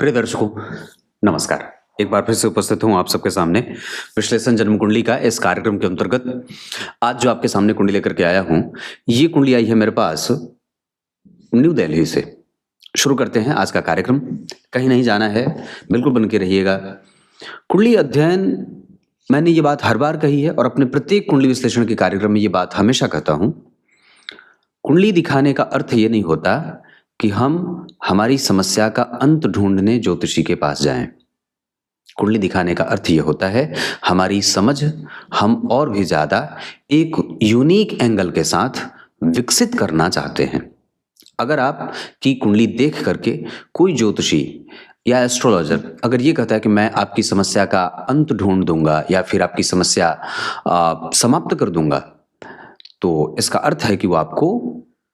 प्रिय दर्शकों, नमस्कार। एक बार फिर से उपस्थित हूं आप सबके सामने विश्लेषण जन्म कुंडली का इस कार्यक्रम के अंतर्गत। आज जो आपके सामने कुंडली लेकर के आया हूं, ये कुंडली आई है मेरे पास न्यू दिल्ली से। शुरू करते हैं आज का कार्यक्रम। कहीं नहीं जाना है, बिल्कुल बन के रहिएगा। कुंडली अध्ययन, मैंने ये बात हर बार कही है और अपने प्रत्येक कुंडली विश्लेषण के कार्यक्रम में ये बात हमेशा कहता हूं। कुंडली दिखाने का अर्थ ये नहीं होता कि हम हमारी समस्या का अंत ढूंढने ज्योतिषी के पास जाएं। कुंडली दिखाने का अर्थ ये होता है हमारी समझ हम और भी ज्यादा एक यूनिक एंगल के साथ विकसित करना चाहते हैं। अगर आप की कुंडली देख करके कोई ज्योतिषी या एस्ट्रोलॉजर अगर ये कहता है कि मैं आपकी समस्या का अंत ढूंढ दूंगा या फिर आपकी समस्या समाप्त कर दूंगा, तो इसका अर्थ है कि वो आपको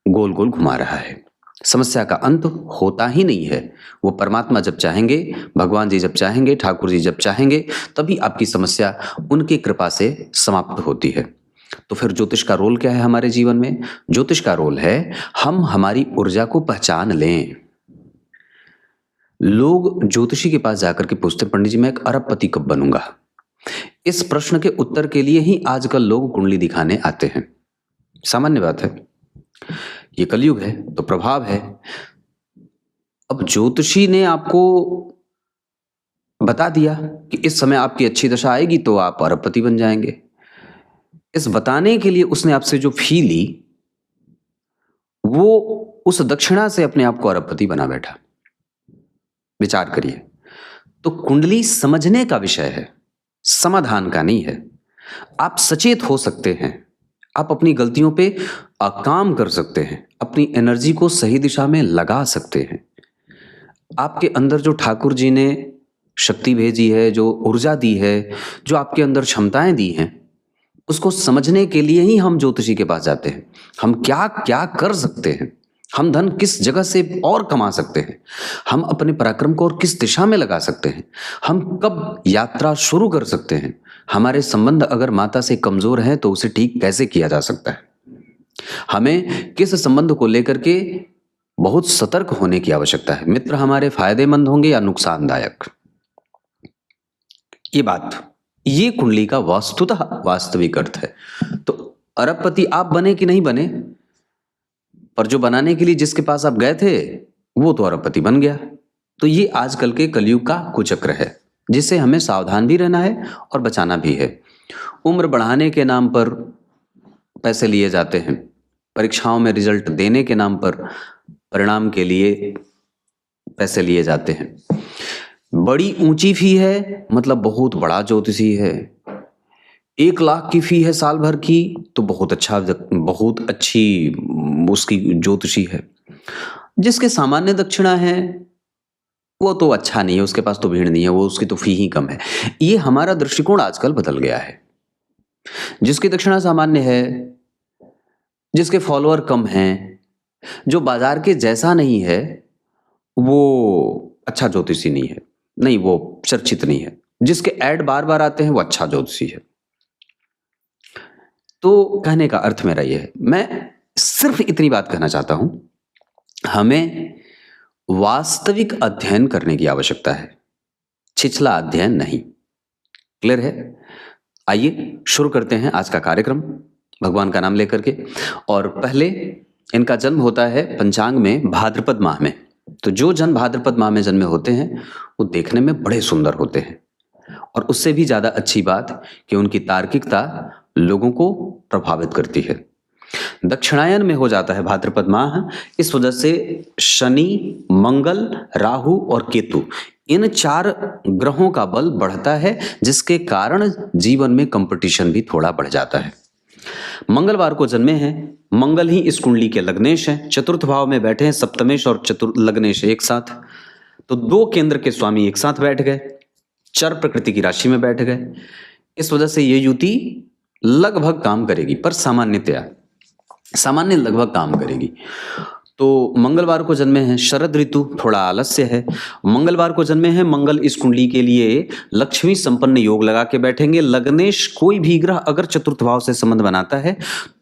गोल गोल घुमा रहा है। समस्या का अंत होता ही नहीं है। वो परमात्मा जब चाहेंगे, भगवान जी जब चाहेंगे, ठाकुर जी जब चाहेंगे, तभी आपकी समस्या उनकी कृपा से समाप्त होती है। तो फिर ज्योतिष का रोल क्या है हमारे जीवन में? ज्योतिष का रोल है हम हमारी ऊर्जा को पहचान लें। लोग ज्योतिषी के पास जाकर के पूछते, पंडित जी मैं एक अरबपति कब बनूंगा? इस प्रश्न के उत्तर के लिए ही आजकल लोग कुंडली दिखाने आते हैं। सामान्य बात है, ये कलयुग है तो प्रभाव है। अब ज्योतिषी ने आपको बता दिया कि इस समय आपकी अच्छी दशा आएगी तो आप अरबपति बन जाएंगे। इस बताने के लिए उसने आपसे जो फी ली, वो उस दक्षिणा से अपने आप को अरबपति बना बैठा। विचार करिए। तो कुंडली समझने का विषय है, समाधान का नहीं है। आप सचेत हो सकते हैं, आप अपनी गलतियों पे काम कर सकते हैं, अपनी एनर्जी को सही दिशा में लगा सकते हैं। आपके अंदर जो ठाकुर जी ने शक्ति भेजी है, जो ऊर्जा दी है, जो आपके अंदर क्षमताएं दी हैं, उसको समझने के लिए ही हम ज्योतिषी के पास जाते हैं। हम क्या क्या कर सकते हैं, हम धन किस जगह से और कमा सकते हैं, हम अपने पराक्रम को और किस दिशा में लगा सकते हैं, हम कब यात्रा शुरू कर सकते हैं, हमारे संबंध अगर माता से कमजोर हैं तो उसे ठीक कैसे किया जा सकता है, हमें किस संबंध को लेकर के बहुत सतर्क होने की आवश्यकता है, मित्र हमारे फायदेमंद होंगे या नुकसानदायक। ये कुंडली का वस्तुतः वास्तविक अर्थ है। तो अरबपति आप बने कि नहीं बने, पर जो बनाने के लिए जिसके पास आप गए थे वो तो अरबपति बन गया। तो ये आजकल के कलयुग का कुचक्र है, जिससे हमें सावधान भी रहना है और बचाना भी है। उम्र बढ़ाने के नाम पर पैसे लिए जाते हैं, परीक्षाओं में रिजल्ट देने के नाम पर परिणाम के लिए पैसे लिए जाते हैं। बड़ी ऊंची फी है मतलब बहुत बड़ा ज्योतिषी है। 1 लाख की फी है साल भर की तो बहुत अच्छी उसकी ज्योतिषी है। जिसके सामान्य दक्षिणा है वो तो अच्छा नहीं है, उसके पास तो भीड़ नहीं है, वो उसकी तो फी ही कम है। ये हमारा दृष्टिकोण आजकल बदल गया है। जिसकी दक्षिणा सामान्य है, जिसके फॉलोअर कम हैं, जो बाजार के जैसा नहीं है, वो अच्छा ज्योतिषी नहीं है, नहीं वो चर्चित नहीं है। जिसके ऐड बार बार आते हैं वो अच्छा ज्योतिषी है। तो कहने का अर्थ मेरा ये है, मैं सिर्फ इतनी बात कहना चाहता हूं, हमें वास्तविक अध्ययन करने की आवश्यकता है, छिछला अध्ययन नहीं। क्लियर है? आइए शुरू करते हैं आज का कार्यक्रम भगवान का नाम लेकर के। और पहले इनका जन्म होता है पंचांग में भाद्रपद माह में। तो जो जन भाद्रपद माह में जन्मे होते हैं वो देखने में बड़े सुंदर होते हैं, और उससे भी ज्यादा अच्छी बात कि उनकी तार्किकता लोगों को प्रभावित करती है। दक्षिणायन में हो जाता है भाद्रपद माह, इस वजह से शनि, मंगल, राहु और केतु, इन 4 ग्रहों का बल बढ़ता है, जिसके कारण जीवन में कंपटीशन भी थोड़ा बढ़ जाता है। मंगलवार को जन्मे हैं, मंगल ही इस कुंडली के लग्नेश हैं, चतुर्थ भाव में बैठे हैं, सप्तमेश और लग्नेश एक साथ। तो 2 केंद्र के स्वामी एक साथ बैठ गए, चर प्रकृति की राशि में बैठ गए। इस वजह से ये युति लगभग काम करेगी, पर सामान्य लगभग काम करेगी। तो मंगलवार को जन्मे हैं, शरद ऋतु, थोड़ा आलस्य है। मंगलवार को जन्मे हैं, मंगल इस कुंडली के लिए लक्ष्मी संपन्न योग लगा के बैठेंगे। लग्नेश कोई भी ग्रह अगर चतुर्थ भाव से संबंध बनाता है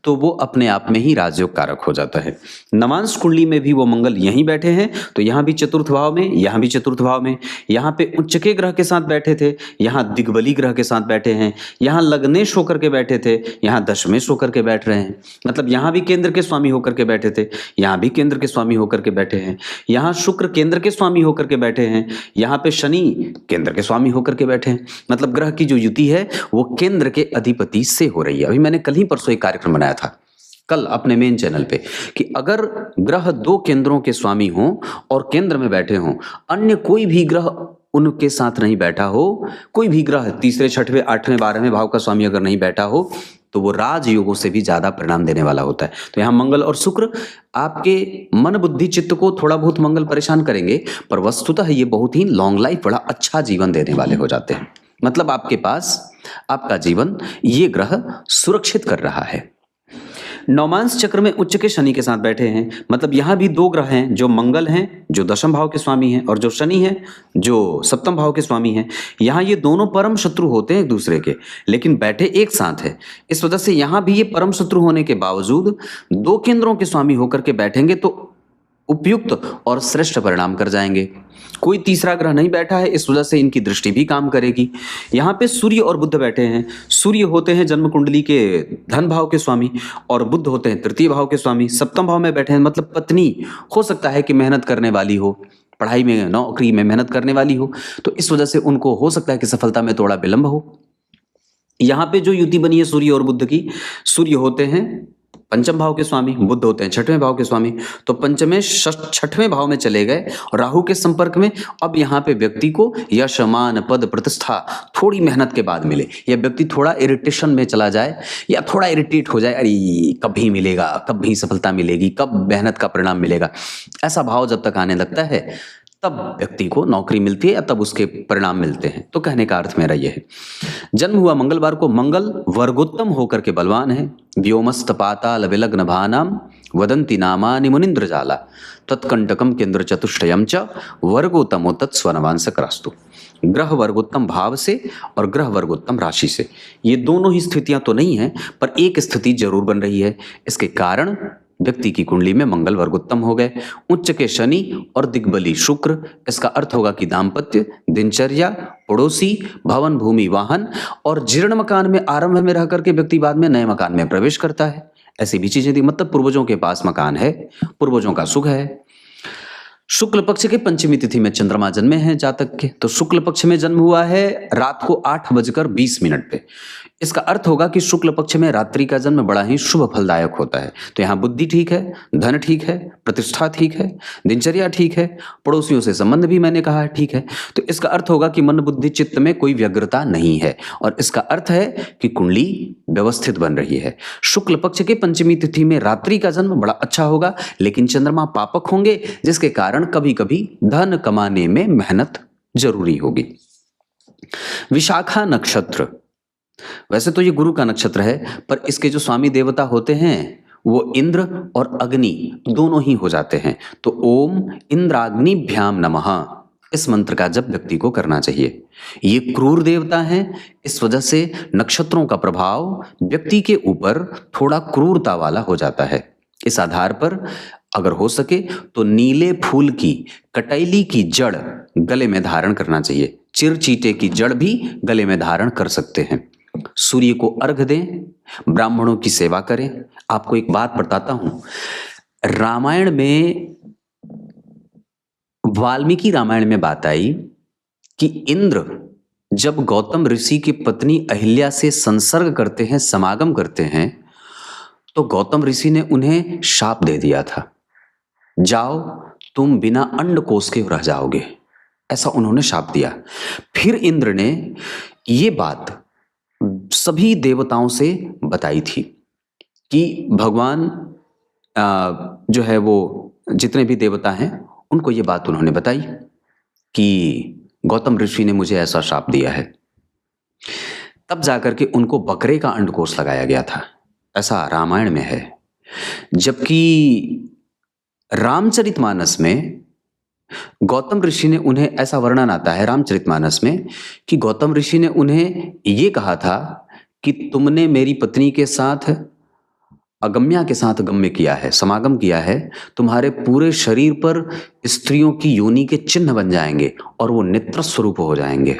तो वो अपने आप में ही राजयोग कारक हो जाता है। नवांश कुंडली में भी वो मंगल यहीं बैठे हैं, तो यहाँ भी चतुर्थ भाव में, यहाँ भी चतुर्थ भाव में। यहाँ पे उच्च के ग्रह के साथ बैठे थे, यहाँ दिग्बली ग्रह के साथ बैठे हैं। यहाँ लग्नेश होकर के बैठे थे, यहाँ दशमेश होकर के बैठ रहे हैं। मतलब यहाँ भी केंद्र के स्वामी होकर के बैठे थे, यहाँ भी केंद्र के स्वामी होकर के बैठे हैं। यहाँ शुक्र केंद्र के स्वामी होकर के बैठे हैं, यहाँ पे शनि केंद्र के स्वामी होकर के बैठे हैं। मतलब ग्रह की जो युति है वो केंद्र के अधिपति से हो रही है। अभी मैंने कल ही परसों एक कार्यक्रम बनाया था, कल अपने मेन चैनल पे, कि अगर ग्रह दो केंद्रों के स्वामी हों और केंद्र में बैठे हों, अन्य कोई भी ग्रह उनके साथ नहीं बैठा हो, कोई भी ग्रह तीसरे, छठवें, आठवें, 12वें भाव का स्वामी अगर नहीं बैठा हो, तो वो राजयोगों से भी ज्यादा परिणाम देने वाला होता है। तो यहाँ मंगल और शुक्र आपके मन बुद्धि चित्त को थोड़ा बहुत मंगल परेशान करेंगे, पर वस्तुतः ये बहुत ही लॉन्ग लाइफ, बड़ा अच्छा जीवन देने वाले हो जाते हैं। मतलब आपके पास आपका जीवन ये ग्रह सुरक्षित कर रहा है। नवमांश चक्र में उच्च के शनि के साथ बैठे हैं। मतलब यहाँ भी दो ग्रह हैं, जो मंगल हैं जो दशम भाव के स्वामी हैं, और जो शनि हैं जो सप्तम भाव के स्वामी हैं। यहाँ ये दोनों परम शत्रु होते हैं एक दूसरे के, लेकिन बैठे एक साथ है। इस वजह से यहाँ भी ये परम शत्रु होने के बावजूद दो केंद्रों के स्वामी होकर के बैठेंगे तो उपयुक्त और श्रेष्ठ परिणाम कर जाएंगे। कोई तीसरा ग्रह नहीं बैठा है, इस वजह से इनकी दृष्टि भी काम करेगी। यहाँ पे सूर्य और बुध बैठे हैं। सूर्य होते हैं जन्म कुंडली के धन भाव के स्वामी, और बुध होते हैं तृतीय भाव के स्वामी। सप्तम भाव में बैठे हैं, मतलब पत्नी हो सकता है कि मेहनत करने वाली हो, पढ़ाई में, नौकरी में मेहनत करने वाली हो, तो इस वजह से उनको हो सकता है कि सफलता में थोड़ा विलंब हो। यहाँ पे जो युति बनी है सूर्य और बुध की, सूर्य होते हैं पंचम भाव के स्वामी, बुध होते हैं छठवें भाव के स्वामी। तो पंचमें छठवें भाव में चले गए राहु के संपर्क में। अब यहाँ पे व्यक्ति को यश, मान, पद, प्रतिष्ठा थोड़ी मेहनत के बाद मिले, या व्यक्ति थोड़ा इरिटेशन में चला जाए, या थोड़ा इरिटेट हो जाए, अरे कभी मिलेगा, कभी सफलता मिलेगी, कब मेहनत का परिणाम मिलेगा, ऐसा भाव जब तक आने लगता है तब व्यक्ति को नौकरी मिलती है, या तब उसके परिणाम मिलते हैं। तो कहने का अर्थ मेरा यह है, जन्म हुआ मंगलवार को, मंगल वर्गोत्तम होकर के बलवान है। व्योमस्त पाताल विलग्न भानाम वदंती नामानि मुनिंद्र जाला तत्कंटकम केंद्र चतुष्टयम च वर्गोत्तमो तत्स्वनवांसकरास्तु। ग्रह वर्गोत्तम भाव से और ग्रह वर्गोत्तम राशि से, ये दोनों ही स्थितियां तो नहीं है, पर एक स्थिति जरूर बन रही है। इसके कारण व्यक्ति की कुंडली में मंगल वर्गोत्तम हो गए, उच्च के शनि और दिग्बली शुक्र। इसका अर्थ होगा कि दाम्पत्य, दिनचर्या, पड़ोसी, भवन, भूमि, वाहन, और जीर्ण मकान में आरंभ में रह करके व्यक्ति बाद में नए मकान में प्रवेश करता है। ऐसी भी चीजें थी, मतलब पूर्वजों के पास मकान है, पूर्वजों का सुख है। शुक्ल पक्ष के पंचमी तिथि में चंद्रमा जन्मे हैं जातक के, तो शुक्ल पक्ष में जन्म हुआ है रात को 8:20 पे। इसका अर्थ होगा कि शुक्ल पक्ष में रात्रि का जन्म बड़ा ही शुभ फलदायक होता है। तो यहाँ बुद्धि ठीक है, धन ठीक है, प्रतिष्ठा ठीक है, दिनचर्या ठीक है, पड़ोसियों से संबंध भी मैंने कहा है ठीक है। तो इसका अर्थ होगा कि मन बुद्धि चित्त में कोई व्यग्रता नहीं है, और इसका अर्थ है कि कुंडली व्यवस्थित बन रही है। शुक्ल पक्ष के पंचमी तिथि में रात्रि का जन्म बड़ा अच्छा होगा, लेकिन चंद्रमा पापक होंगे, जिसके कारण कभी कभी धन कमाने में मेहनत जरूरी होगी। विशाखा नक्षत्र, वैसे तो ये गुरु का नक्षत्र है, पर इसके जो स्वामी देवता होते हैं वो इंद्र और अग्नि दोनों ही हो जाते हैं। तो ओम इंद्राग्निभ्याम नमः, इस मंत्र का जप व्यक्ति को करना चाहिए। ये क्रूर देवता हैं, इस वजह से नक्षत्रों का प्रभाव व्यक्ति के ऊपर थोड़ा क्रूरता वाला हो जाता है। इस आधार पर अगर हो सके तो नीले फूल की कटैली की जड़ गले में धारण करना चाहिए। चिरचीटे की जड़ भी गले में धारण कर सकते हैं। सूर्य को अर्घ दें, ब्राह्मणों की सेवा करें। आपको एक बात बताता हूं, रामायण में, वाल्मीकि रामायण में बात आई कि इंद्र जब गौतम ऋषि की पत्नी अहिल्या से संसर्ग करते हैं, समागम करते हैं, तो गौतम ऋषि ने उन्हें शाप दे दिया था, जाओ तुम बिना अंडकोश के रह जाओगे, ऐसा उन्होंने शाप दिया। फिर इंद्र ने ये बात सभी देवताओं से बताई थी कि भगवान जो है वो जितने भी देवता हैं उनको ये बात उन्होंने बताई कि गौतम ऋषि ने मुझे ऐसा शाप दिया है। तब जाकर के उनको बकरे का अंडकोश लगाया गया था, ऐसा रामायण में है। जबकि रामचरितमानस में गौतम ऋषि ने उन्हें, ऐसा वर्णन आता है रामचरितमानस में कि गौतम ऋषि ने उन्हें ये कहा था कि तुमने मेरी पत्नी के साथ अगम्या के साथ गम्य किया है, समागम किया है, तुम्हारे पूरे शरीर पर स्त्रियों की योनि के चिन्ह बन जाएंगे और वो नेत्र स्वरूप हो जाएंगे।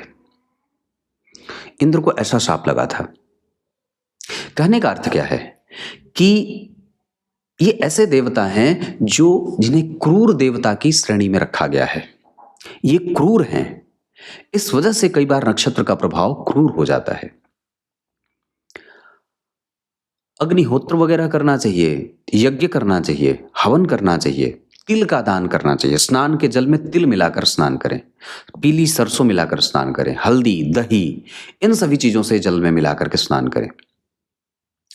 इंद्र को ऐसा शाप लगा था। कहने का अर्थ क्या है कि ये ऐसे देवता हैं जिन्हें क्रूर देवता की श्रेणी में रखा गया है। ये क्रूर हैं, इस वजह से कई बार नक्षत्र का प्रभाव क्रूर हो जाता है। अग्निहोत्र वगैरह करना चाहिए, यज्ञ करना चाहिए, हवन करना चाहिए, तिल का दान करना चाहिए, स्नान के जल में तिल मिलाकर स्नान करें, पीली सरसों मिलाकर स्नान करें, हल्दी, दही, इन सभी चीजों से जल में मिलाकर के स्नान करें।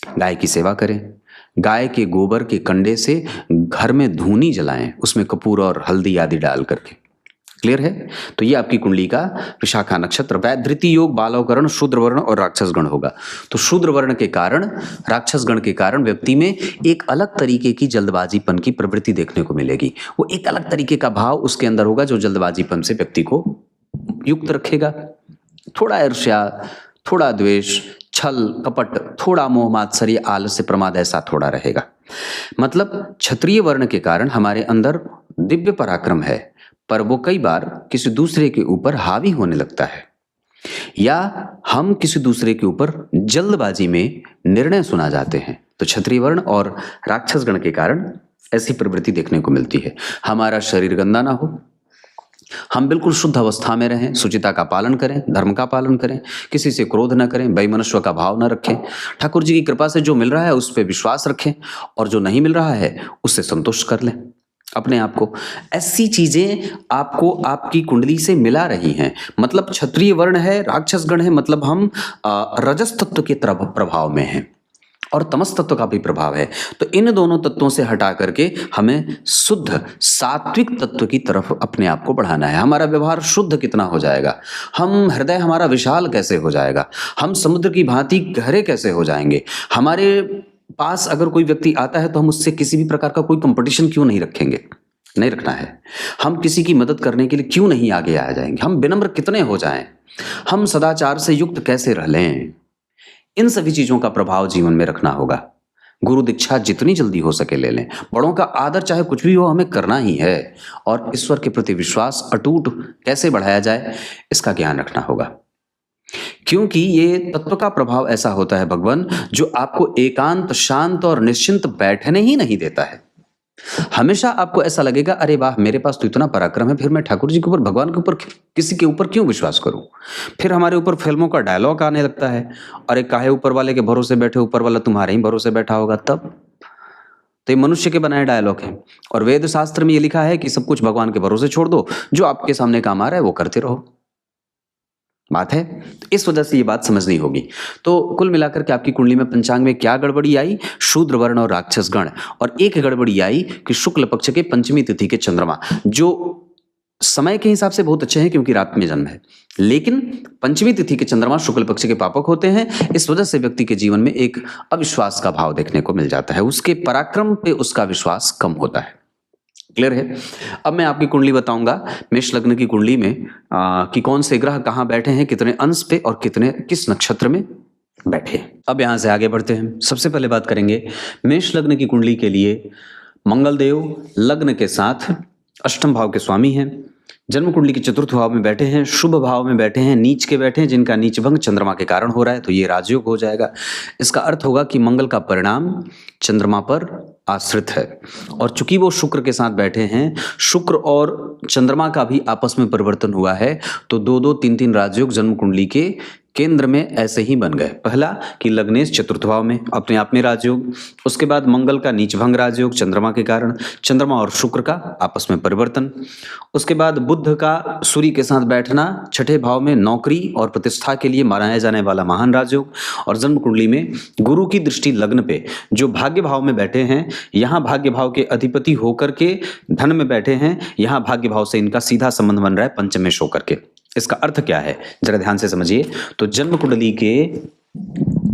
गाय की सेवा करें, गाय के गोबर के कंडे से घर में धूनी जलाएं, उसमें कपूर और हल्दी आदि डाल करके। क्लियर है? तो ये आपकी कुंडली का विशाखा नक्षत्र, वैधृति योग, बालवकरण, शूद्र वर्ण और राक्षस गण होगा। तो शूद्र वर्ण के कारण, राक्षस गण के कारण व्यक्ति में एक अलग तरीके की जल्दबाजीपन की प्रवृत्ति देखने को मिलेगी। वो एक अलग तरीके का भाव उसके अंदर होगा जो जल्दबाजीपन से व्यक्ति को युक्त रखेगा। थोड़ा ईर्ष्या, थोड़ा द्वेष, छल कपट, थोड़ा मोह मात्सर्य, आलस्य, प्रमाद, ऐसा थोड़ा रहेगा। मतलब क्षत्रिय वर्ण के कारण हमारे अंदर दिव्य पराक्रम है, पर वो कई बार किसी दूसरे के ऊपर हावी होने लगता है, या हम किसी दूसरे के ऊपर जल्दबाजी में निर्णय सुना जाते हैं। तो क्षत्रिय वर्ण और राक्षस गण के कारण ऐसी प्रवृत्ति देखने को मिलती है। हमारा शरीर गंदा ना हो, हम बिल्कुल शुद्ध अवस्था में रहें, शुचिता का पालन करें, धर्म का पालन करें, किसी से क्रोध न करें, वैमनस्य का भाव न रखें, ठाकुर जी की कृपा से जो मिल रहा है उस पर विश्वास रखें, और जो नहीं मिल रहा है उससे संतुष्ट कर लें अपने आप को। ऐसी चीजें आपको आपकी कुंडली से मिला रही हैं। मतलब क्षत्रिय वर्ण है, राक्षस गण है, मतलब हम रजस तत्व के प्रभाव में हैं और तमस तत्व का भी प्रभाव है। तो इन दोनों तत्वों से हटा करके हमें शुद्ध सात्विक तत्व की तरफ अपने आप को बढ़ाना है। हमारा व्यवहार शुद्ध कितना हो जाएगा, हम हृदय हमारा विशाल कैसे हो जाएगा, हम समुद्र की भांति गहरे कैसे हो जाएंगे। हमारे पास अगर कोई व्यक्ति आता है तो हम उससे किसी भी प्रकार का कोई कंपटीशन क्यों नहीं रखेंगे, नहीं रखना है। हम किसी की मदद करने के लिए क्यों नहीं आगे आ जाएंगे, हम विनम्र कितने हो जाएं, हम सदाचार से युक्त कैसे रह लें। इन सभी चीजों का प्रभाव जीवन में रखना होगा। गुरु दीक्षा जितनी जल्दी हो सके ले लें। बड़ों का आदर चाहे कुछ भी हो हमें करना ही है, और ईश्वर के प्रति विश्वास अटूट कैसे बढ़ाया जाए इसका ज्ञान रखना होगा। क्योंकि ये तत्व का प्रभाव ऐसा होता है भगवान, जो आपको एकांत, शांत और निश्चिंत बैठने ही नहीं देता है। हमेशा आपको ऐसा लगेगा, अरे वाह मेरे पास तो इतना पराक्रम है, फिर मैं ठाकुर जी के ऊपर, भगवान के ऊपर, किसी के ऊपर क्यों विश्वास करूं। फिर हमारे ऊपर फिल्मों का डायलॉग आने लगता है, अरे काहे ऊपर वाले के भरोसे बैठे, ऊपर वाला तुम्हारे ही भरोसे बैठा होगा। तब तो ये मनुष्य के बनाए डायलॉग हैं, और वेद शास्त्र में ये लिखा है कि सब कुछ भगवान के भरोसे छोड़ दो, जो आपके सामने काम आ रहा है वो करते रहो। बात है, तो इस वजह से ये बात समझनी होगी। तो कुल मिलाकर के आपकी कुंडली में पंचांग में क्या गड़बड़ी आई, शूद्र वर्ण और राक्षस गण, और एक गड़बड़ी आई कि शुक्ल पक्ष के पंचमी तिथि के चंद्रमा, जो समय के हिसाब से बहुत अच्छे हैं क्योंकि रात में जन्म है, लेकिन पंचमी तिथि के चंद्रमा शुक्ल पक्ष के पापक होते हैं। इस वजह से व्यक्ति के जीवन में एक अविश्वास का भाव देखने को मिल जाता है, उसके पराक्रम पे उसका विश्वास कम होता है। क्लियर है? अब मैं आपकी कुंडली बताऊंगा, मेष लग्न की कुंडली में कि कौन से ग्रह कहाँ बैठे हैं, कितने अंश पे और कितने किस नक्षत्र में बैठे। अब यहां से आगे बढ़ते हैं। सबसे पहले बात करेंगे मेष लग्न की कुंडली के लिए। मंगल देव लग्न के साथ अष्टम भाव के स्वामी हैं, जन्म कुंडली के चतुर्थ भाव में बैठे हैं, शुभ भाव में बैठे हैं, नीच के बैठे हैं, जिनका नीच भंग चंद्रमा के कारण हो रहा है, तो ये राजयोग हो जाएगा। इसका अर्थ होगा कि मंगल का परिणाम चंद्रमा पर आश्रित है, और चूंकि वो शुक्र के साथ बैठे हैं, शुक्र और चंद्रमा का भी आपस में परिवर्तन हुआ है, तो 2-2, 3-3 राजयोग जन्म कुंडली के केंद्र में ऐसे ही बन गए। पहला कि लग्नेश चतुर्थ भाव में अपने आप में राजयोग, उसके बाद मंगल का नीचभंग राजयोग चंद्रमा के कारण, चंद्रमा और शुक्र का आपस में परिवर्तन, उसके बाद बुध का सूर्य के साथ बैठना, छठे भाव में नौकरी और प्रतिष्ठा के लिए मनाया जाने वाला महान राजयोग, और जन्म कुंडली में गुरु की दृष्टि लग्न पे जो भाग्य भाव में बैठे हैं, यहाँ भाग्य भाव के अधिपति होकर के धन में बैठे हैं, यहाँ भाग्य भाव से इनका सीधा संबंध बन रहा है पंचमेश होकर के। इसका अर्थ क्या है जरा ध्यान से समझिए। तो जन्म कुंडली के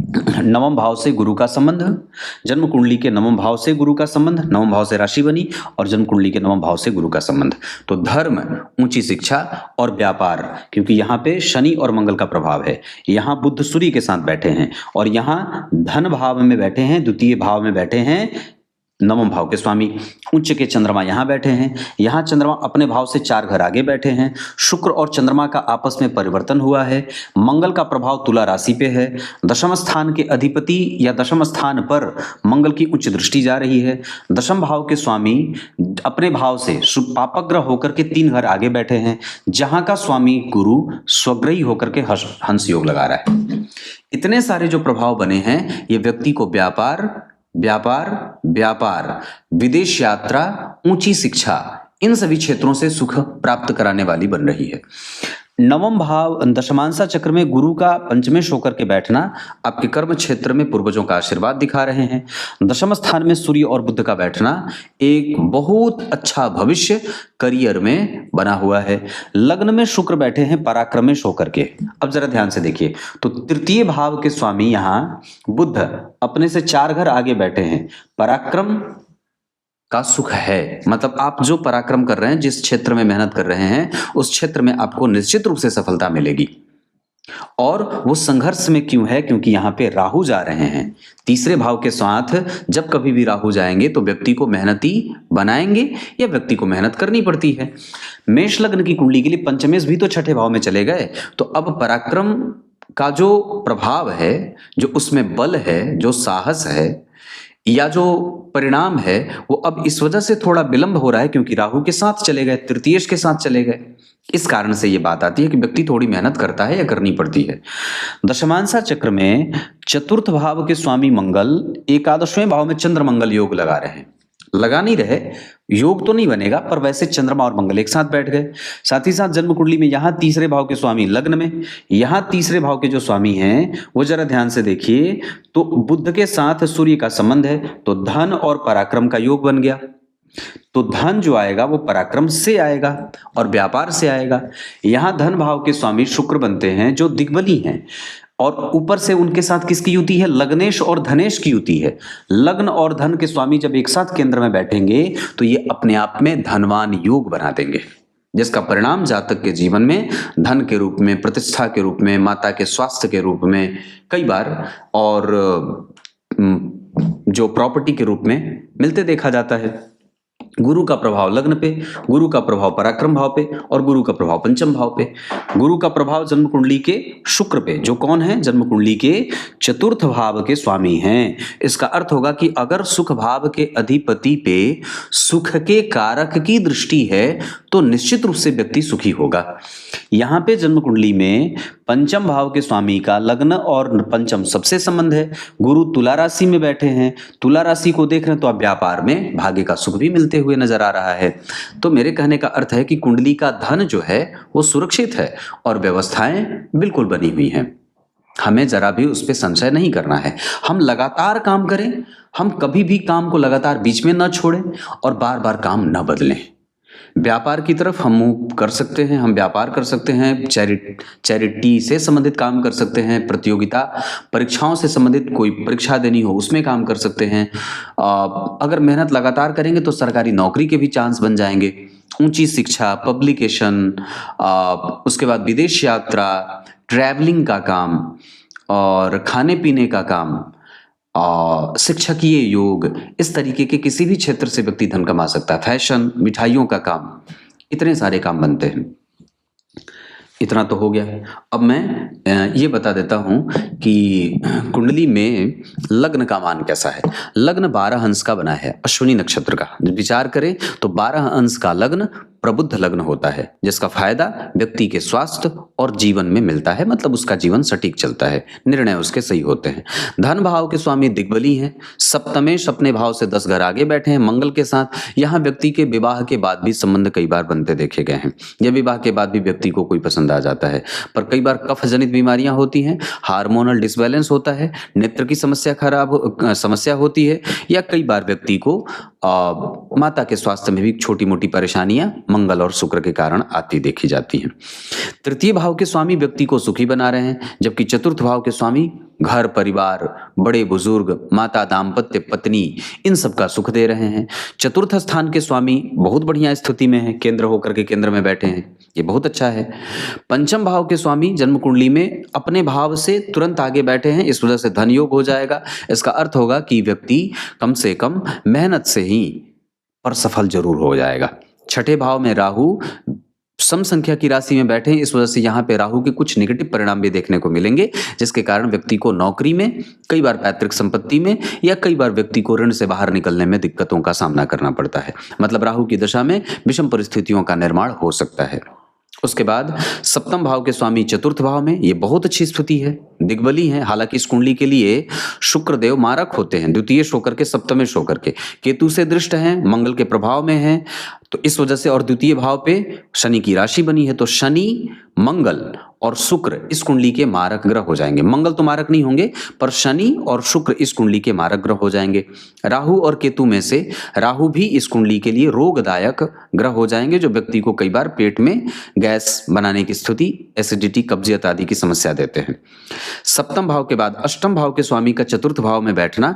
नवम भाव से गुरु का संबंध, जन्म कुंडली के नवम भाव से गुरु का संबंध, नवम भाव से राशि बनी और जन्म कुंडली के नवम भाव से गुरु का संबंध। तो धर्म, ऊंची शिक्षा और व्यापार, क्योंकि यहाँ पे शनि और मंगल का प्रभाव है, यहाँ बुध सूर्य के साथ बैठे हैं और यहाँ धन भाव में बैठे हैं, द्वितीय भाव में बैठे हैं नवम भाव के स्वामी। उच्च के चंद्रमा यहाँ बैठे हैं, यहाँ चंद्रमा अपने भाव से 4 घर आगे बैठे हैं। शुक्र और चंद्रमा का आपस में परिवर्तन हुआ है। मंगल का प्रभाव तुला राशि पे है। दशम स्थान के अधिपति या दशम स्थान पर मंगल की उच्च दृष्टि जा रही है। दशम भाव के स्वामी अपने भाव से पापग्रह होकर के 3 घर आगे बैठे हैं, जहां का स्वामी गुरु स्वग्रही होकर के हंस योग लगा रहा है। इतने सारे जो प्रभाव बने हैं, ये व्यक्ति को व्यापार, विदेश यात्रा, ऊंची शिक्षा, इन सभी क्षेत्रों से सुख प्राप्त कराने वाली बन रही है। नवम भाव दशमांशा चक्र में गुरु का पंचमेश होकर के बैठना आपके कर्म क्षेत्र में पूर्वजों का आशीर्वाद दिखा रहे हैं। दशम स्थान में सूर्य और बुध का बैठना एक बहुत अच्छा भविष्य करियर में बना हुआ है। लग्न में शुक्र बैठे हैं पराक्रमेश होकर के। अब जरा ध्यान से देखिए, तो तृतीय भाव के स्वामी यहाँ बुध अपने से 4 घर आगे बैठे हैं। पराक्रम का सुख है, मतलब आप जो पराक्रम कर रहे हैं, जिस क्षेत्र में मेहनत कर रहे हैं, उस क्षेत्र में आपको निश्चित रूप से सफलता मिलेगी। और वो संघर्ष में क्यों है? क्योंकि यहाँ पे राहु जा रहे हैं तीसरे भाव के साथ। जब कभी भी राहु जाएंगे तो व्यक्ति को मेहनती बनाएंगे या व्यक्ति को मेहनत करनी पड़ती है। मेष लग्न की कुंडली के लिए पंचमेश भी तो छठे भाव में चले गए, तो अब पराक्रम का जो प्रभाव है, जो उसमें बल है, जो साहस है या जो परिणाम है, वो अब इस वजह से थोड़ा विलंब हो रहा है क्योंकि राहु के साथ चले गए, तृतीयेश के साथ चले गए। इस कारण से ये बात आती है कि व्यक्ति थोड़ी मेहनत करता है या करनी पड़ती है। दशमांशा चक्र में चतुर्थ भाव के स्वामी मंगल एकादशवें भाव में चंद्र मंगल योग लगा रहे हैं। लगा नहीं रहे, योग तो नहीं बनेगा, पर वैसे चंद्रमा और मंगल एक साथ बैठ गए। साथ ही साथ जन्म कुंडली में यहाँ तीसरे भाव के स्वामी लग्न में, यहाँ तीसरे भाव के जो स्वामी हैं वो जरा ध्यान से देखिए, तो बुध के साथ सूर्य का संबंध है, तो धन और पराक्रम का योग बन गया। तो धन जो आएगा वो पराक्रम से आएगा और व्यापार से आएगा। यहाँ धन भाव के स्वामी शुक्र बनते हैं जो दिग्बली हैं, और ऊपर से उनके साथ किसकी युति है? लग्नेश और धनेश की युति है। लग्न और धन के स्वामी जब एक साथ केंद्र में बैठेंगे तो ये अपने आप में धनवान योग बना देंगे, जिसका परिणाम जातक के जीवन में धन के रूप में, प्रतिष्ठा के रूप में, माता के स्वास्थ्य के रूप में कई बार, और जो प्रॉपर्टी के रूप में मिलते देखा जाता है। गुरु का प्रभाव लग्न पे, गुरु का प्रभाव पराक्रम भाव पे और गुरु का प्रभाव पंचम भाव पे। गुरु का प्रभाव जन्म कुंडली के शुक्र पे, जो कौन है? जन्म कुंडली के चतुर्थ भाव के स्वामी हैं। इसका अर्थ होगा कि अगर सुख भाव के अधिपति पे सुख के कारक की दृष्टि है तो निश्चित रूप से व्यक्ति सुखी होगा। यहाँ पे जन्म कुंडली में पंचम भाव के स्वामी का लग्न और पंचम सबसे संबंध है। गुरु तुला राशि में बैठे हैं, तुला राशि को देख रहे हैं तो अब व्यापार में भाग्य का सुख भी मिलते हुए नजर आ रहा है। तो मेरे कहने का अर्थ है कि कुंडली का धन जो है वो सुरक्षित है और व्यवस्थाएं बिल्कुल बनी हुई हैं। हमें जरा भी उस पर संशय नहीं करना है। हम लगातार काम करें, हम कभी भी काम को लगातार बीच में न छोड़ें और बार बार काम न बदलें। व्यापार की तरफ हम कर सकते हैं, हम व्यापार कर सकते हैं, चैरिटी से संबंधित काम कर सकते हैं, प्रतियोगिता परीक्षाओं से संबंधित कोई परीक्षा देनी हो उसमें काम कर सकते हैं। अगर मेहनत लगातार करेंगे तो सरकारी नौकरी के भी चांस बन जाएंगे। ऊंची शिक्षा, पब्लिकेशन, उसके बाद विदेश यात्रा, ट्रैवलिंग का काम और खाने पीने का काम, शिक्षकीय योग, इस तरीके के किसी भी क्षेत्र से व्यक्ति धन कमा सकता है। फैशन, मिठाइयों का काम, इतने सारे काम बनते हैं। इतना तो हो गया। अब मैं ये बता देता हूं कि कुंडली में लग्न का मान कैसा है। लग्न 12 अंश का बना है, अश्विनी नक्षत्र का। जब विचार करें तो 12 अंश का लग्न प्रबुद्ध लग्न होता है, जिसका फायदा व्यक्ति के स्वास्थ्य और जीवन में मिलता है, मतलब उसका जीवन सटीक चलता है, निर्णय उसके सही होते हैं। धन भाव के स्वामी दिग्बली हैं, सप्तमेश अपने भाव से 10 घर आगे बैठे हैं मंगल के साथ। यहाँ व्यक्ति के विवाह के बाद भी संबंध कई बार बनते देखे गए हैं, या विवाह के बाद भी व्यक्ति को कोई पसंद आ जाता है, पर कई बार कफ जनित बीमारियां होती हैं, हार्मोनल डिसबैलेंस होता है, नेत्र की समस्या होती है, या कई बार व्यक्ति को माता के स्वास्थ्य में भी छोटी मोटी परेशानियां मंगल और शुक्र के कारण आती देखी जाती हैं। तृतीय भाव के स्वामी व्यक्ति को सुखी बना रहे हैं, जबकि चतुर्थ भाव के स्वामी घर परिवार, बड़े बुजुर्ग, माता, दाम्पत्य, पत्नी, इन सब का सुख दे रहे हैं। चतुर्थ स्थान के स्वामी बहुत बढ़िया स्थिति में है, केंद्र होकर के केंद्र में बैठे हैं, ये बहुत अच्छा है। पंचम भाव के स्वामी जन्म कुंडली में अपने भाव से तुरंत आगे बैठे हैं, इस वजह से धन योग हो जाएगा। इसका अर्थ होगा कि व्यक्ति कम से कम मेहनत से ही पर सफल जरूर हो जाएगा। छठे भाव में राहु सम संख्या की राशि में बैठे हैं, इस वजह से यहाँ पे राहु के कुछ नेगेटिव परिणाम भी देखने को मिलेंगे, जिसके कारण व्यक्ति को नौकरी में, कई बार पैतृक संपत्ति में, या कई बार व्यक्ति को ऋण से बाहर निकलने में दिक्कतों का सामना करना पड़ता है। मतलब राहु की दशा में विषम परिस्थितियों का निर्माण हो सकता है। उसके बाद सप्तम भाव के स्वामी चतुर्थ भाव में, ये बहुत अच्छी स्थिति है, दिग्बली है। हालांकि इस कुंडली के लिए शुक्र देव मारक होते हैं, द्वितीय होकर के सप्तमेश होकर के, केतु से दृष्ट हैं, मंगल के प्रभाव में हैं, तो इस वजह से, और द्वितीय भाव पे शनि की राशि बनी है, तो शनि, मंगल और शुक्र इस कुंडली के मारक ग्रह हो जाएंगे। मंगल तो मारक नहीं होंगे, पर शनि और शुक्र इस कुंडली के मारक ग्रह हो जाएंगे। राहु और केतु में से राहु भी इस कुंडली के लिए रोगदायक ग्रह हो जाएंगे, जो व्यक्ति को कई बार पेट में गैस बनाने की स्थिति, एसिडिटी, कब्जियत आदि की समस्या देते हैं। सप्तम भाव के बाद अष्टम भाव के स्वामी का चतुर्थ भाव में बैठना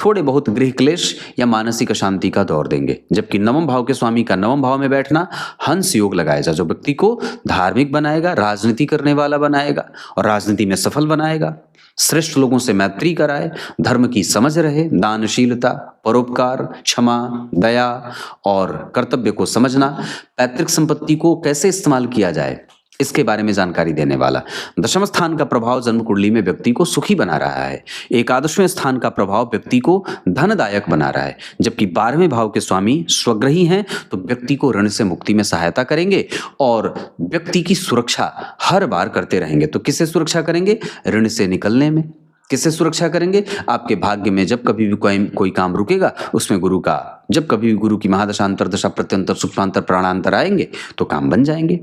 थोड़े बहुत गृह क्लेश या मानसिक अशांति का दौर देंगे, जबकि नवम भाव के स्वामी का नवम भाव में बैठना हंस योग लगाएगा, जो व्यक्ति को धार्मिक बनाएगा, राजनीति करने वाला बनाएगा और राजनीति में सफल बनाएगा। श्रेष्ठ लोगों से मैत्री कराए, धर्म की समझ रहे, दानशीलता, परोपकार, क्षमा, दया और कर्तव्य को समझना, पैतृक संपत्ति को कैसे इस्तेमाल किया जाए इसके बारे में जानकारी देने वाला। दशम स्थान का प्रभाव जन्म कुंडली में व्यक्ति को सुखी बना रहा है। एकादशवें स्थान का प्रभाव व्यक्ति को धनदायक बना रहा है, जबकि 12वें भाव के स्वामी स्वग्रही हैं, तो व्यक्ति को ऋण से मुक्ति में सहायता करेंगे और व्यक्ति की सुरक्षा हर बार करते रहेंगे। तो किससे सुरक्षा करेंगे? ऋण से निकलने में। किससे सुरक्षा करेंगे? आपके भाग्य में जब कभी भी कोई काम रुकेगा, उसमें गुरु का, जब कभी भी गुरु की महादशा, अंतरदशा, प्रत्यंतर, सूक्ष्मांतर, प्राणांतर आएंगे तो काम बन जाएंगे।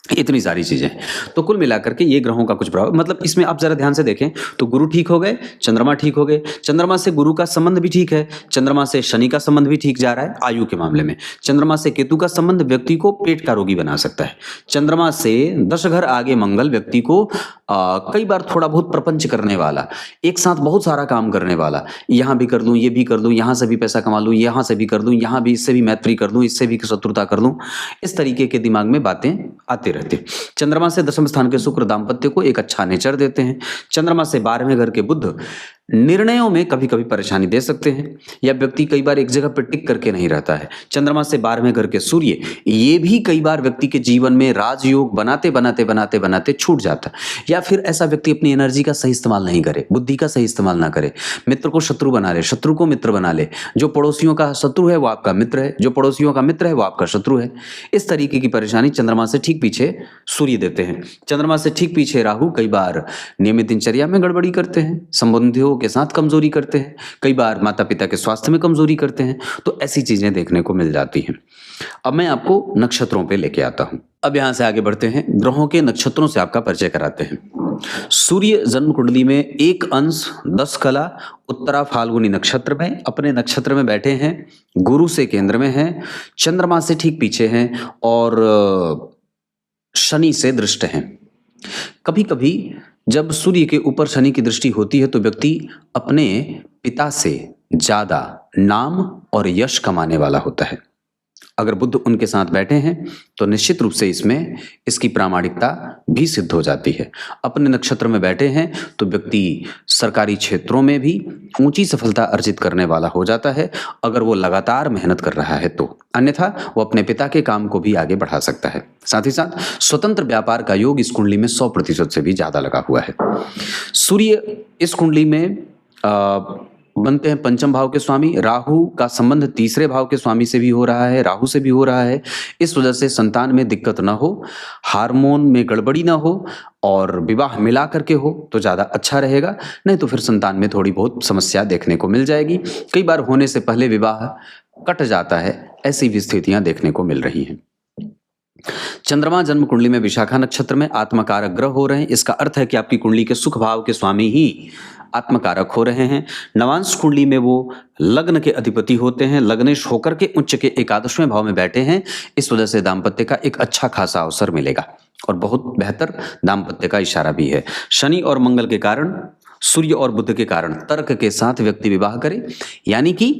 इतनी सारी चीजें, तो कुल मिलाकर के ये ग्रहों का कुछ प्रभाव, मतलब इसमें आप जरा ध्यान से देखें तो गुरु ठीक हो गए, चंद्रमा ठीक हो गए, चंद्रमा से गुरु का संबंध भी ठीक है, चंद्रमा से शनि का संबंध भी ठीक जा रहा है आयु के मामले में, चंद्रमा से केतु का संबंध व्यक्ति को पेट का रोगी बना सकता है, चंद्रमा से 10 घर आगे मंगल व्यक्ति को कई बार थोड़ा बहुत प्रपंच करने वाला, एक साथ बहुत सारा काम करने वाला, यहाँ भी कर दूं, ये भी कर दूं, यहाँ से भी पैसा कमा लूं, यहाँ से भी कर दूं, यहाँ भी इससे भी मैत्री कर दूं, इससे भी शत्रुता कर दूं, इस तरीके के दिमाग में बातें आती रहती है। चंद्रमा से दशम स्थान के शुक्र दाम्पत्य को एक अच्छा नेचर देते हैं। चंद्रमा से 12वें घर के बुध निर्णयों में कभी कभी परेशानी दे सकते हैं, या व्यक्ति कई बार एक जगह पर टिक करके नहीं रहता है। चंद्रमा से 12वें घर के सूर्य, ये भी कई बार व्यक्ति के जीवन में राजयोग बनाते बनाते बनाते बनाते छूट जाता है, या फिर ऐसा व्यक्ति अपनी एनर्जी का सही इस्तेमाल नहीं करे, बुद्धि का सही इस्तेमाल ना करे, मित्र को शत्रु बना ले, शत्रु को मित्र बना ले, जो पड़ोसियों का शत्रु है वो आपका मित्र है, जो पड़ोसियों का मित्र है वो आपका शत्रु है। इस तरीके की परेशानी चंद्रमा से ठीक पीछे सूर्य देते हैं। चंद्रमा से ठीक पीछे राहु कई बार नियमित दिनचर्या में गड़बड़ी करते हैं, संबंधियों के साथ कमजोरी करते हैं, कई बार माता पिता के स्वास्थ्य में कमजोरी करते हैं, तो ऐसी चीजें देखने को मिल जाती हैं। अब मैं आपको नक्षत्रों पे लेके आता हूं। अब यहां से आगे बढ़ते हैं, ग्रहों के नक्षत्रों से आपका परिचय कराते हैं। सूर्य जन्म कुंडली में 1 अंश 10 कला उत्तरा फाल्गुनी नक्षत्र में अपने नक्षत्र में बैठे हैं, गुरु से केंद्र में हैं, चंद्रमा से ठीक पीछे हैं और शनि से दृष्ट हैं। कभी कभी जब सूर्य के ऊपर शनि की दृष्टि होती है तो व्यक्ति अपने पिता से ज्यादा नाम और यश कमाने वाला होता है। अगर बुध उनके साथ बैठे हैं तो निश्चित रूप से इसमें इसकी प्रामाणिकता भी सिद्ध हो जाती है। अपने नक्षत्र में बैठे हैं तो व्यक्ति सरकारी क्षेत्रों में भी ऊंची सफलता अर्जित करने वाला हो जाता है, अगर वो लगातार मेहनत कर रहा है तो। अन्यथा वो अपने पिता के काम को भी आगे बढ़ा सकता है। साथ ही साथ स्वतंत्र व्यापार का योग इस कुंडली में 100% से भी ज्यादा लगा हुआ है। सूर्य इस कुंडली में बनते हैं पंचम भाव के स्वामी। राहु का संबंध तीसरे भाव के स्वामी से भी हो रहा है, राहु से भी हो रहा है। इस वजह से संतान में दिक्कत ना हो, हार्मोन में गड़बड़ी ना हो और विवाह मिला करके हो तो ज़्यादा अच्छा रहेगा, नहीं तो फिर संतान में थोड़ी बहुत समस्या देखने को मिल जाएगी। कई बार होने से पहले विवाह कट जाता है, ऐसी भी स्थितियां देखने को मिल रही हैं। चंद्रमा जन्म कुंडली में विशाखा नक्षत्र में आत्मकारक ग्रह हो रहे हैं। इसका अर्थ है कि आपकी कुंडली के सुख भाव के स्वामी ही आत्मकारक हो रहे हैं। नवांश कुंडली में वो लग्न के अधिपति होते हैं, लग्नेश होकर के उच्च के 11वें भाव में बैठे हैं। इस वजह से दाम्पत्य का एक अच्छा खासा अवसर मिलेगा। और बहुत बेहतर दाम्पत्य का इशारा भी है। शनि और मंगल के कारण, सूर्य और बुध के कारण तर्क के साथ व्यक्ति विवाह करे, यानी कि